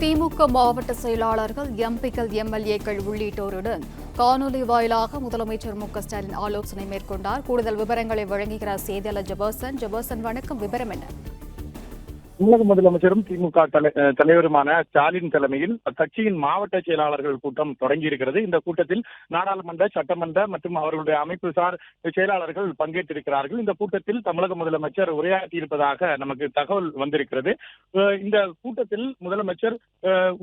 திமுக மாவட்ட செயலாளர்கள், எம்பிக்கள், எம்எல்ஏக்கள் உள்ளிட்டோருடன் காணொலி வாயிலாக முதலமைச்சர் மு.க.ஸ்டாலின் ஆலோசனை மேற்கொண்டார். கூடுதல் விவரங்களை வழங்குகிறார் செய்தியாளர் ஜெபர்சன். வணக்கம், விவரம் என்ன? தமிழக முதலமைச்சரும் திமுக தலைவருமான ஸ்டாலின் தலைமையில் கட்சியின் மாவட்ட செயலாளர்கள் கூட்டம் தொடங்கியிருக்கிறது. இந்த கூட்டத்தில் நாடாளுமன்ற, சட்டமன்ற மற்றும் அவர்களுடைய அமைப்பு சார் செயலாளர்கள் பங்கேற்றிருக்கிறார்கள். இந்த கூட்டத்தில் தமிழக முதலமைச்சர் உரையாற்றியிருப்பதாக நமக்கு தகவல் வந்திருக்கிறது. இந்த கூட்டத்தில் முதலமைச்சர்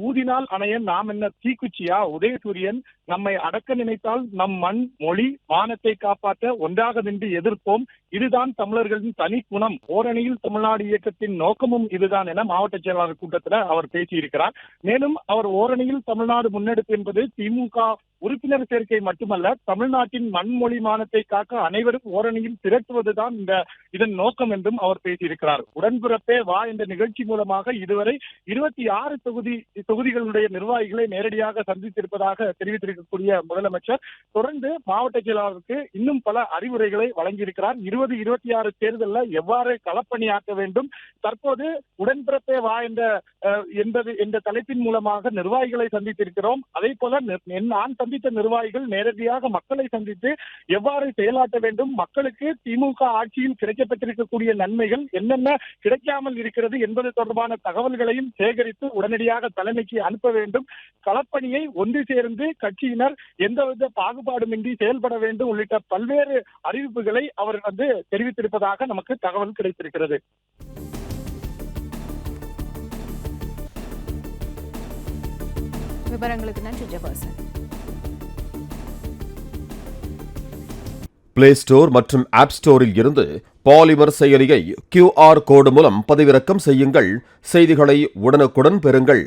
ஊதினால் அணைய நாம் என்ன தீக்குச்சியா, உதயசூரியன் நம்மை அடக்க நினைத்தால் நம் மண், மொழி, மானத்தை காப்பாற்ற ஒன்றாக நின்று எதிர்ப்போம். இதுதான் தமிழர்களின் தனி குணம். ஓரணியில் தமிழ்நாடு இயக்கத்தின் நோக்கமும் இதுதான் என மாவட்ட செயலாளர் கூட்டத்தில் அவர் பேசியிருக்கிறார். மேலும் அவர் ஓரணியில் தமிழ்நாடு முன்னெடுப்பு என்பது திமுக உறுப்பினர் சேர்க்கை மட்டுமல்ல, தமிழ்நாட்டின் மண்மொழி மானத்தை காக்க அனைவரும் ஓரணியில் திரட்டுவதுதான் இதன் நோக்கம் என்றும் அவர் பேசியிருக்கிறார். உடன்பிறப்பே வா என்ற நிகழ்ச்சி மூலமாக இதுவரை 26 தொகுதிகளுடைய நிர்வாகிகளை நேரடியாக சந்தித்திருப்பதாக தெரிவித்திருக்கக்கூடிய முதலமைச்சர் தொடர்ந்து மாவட்ட செயலாளருக்கு இன்னும் பல அறிவுரைகளை வழங்கியிருக்கிறார். 2026 தேர்தலில் எவ்வாறு களப்பணியாற்ற வேண்டும், தற்போது உடன்பிறப்பே வா என்ற தலைப்பின் மூலமாக நிர்வாகிகளை சந்தித்திருக்கிறோம். அதே போல நான் சந்தித்த நிர்வாகிகள் நேரடியாக மக்களை சந்தித்து எவ்வாறு செயலாற்ற வேண்டும், மக்களுக்கு திமுக ஆட்சியில் கிடைக்கப்பட்டிருக்கக்கூடிய நன்மைகள் என்னென்ன கிடைக்காமல் இருக்கிறது என்பது தொடர்பான தகவல்களையும் சேகரித்து உடனடியாக தலைமைக்கு அனுப்ப வேண்டும். களப்பணியை ஒன்று சேர்ந்து கட்சியினர் எந்தவித பாகுபாடுமின்றி செயல்பட வேண்டும் உள்ளிட்ட பல்வேறு அறிவிப்புகளை அவர் தெரிவித்திருப்பதாக நமக்கு தகவல் கிடைத்திருக்கிறது. விவரங்களுக்கு நன்றி ஜெபர்சன். பிளே ஸ்டோர் மற்றும் ஆப் ஸ்டோரில் இருந்து பாலிமர் செயலியை QR கோடு மூலம் பதிவிறக்கம் செய்யுங்கள். செய்திகளை உடனுக்குடன் பெறுங்கள்.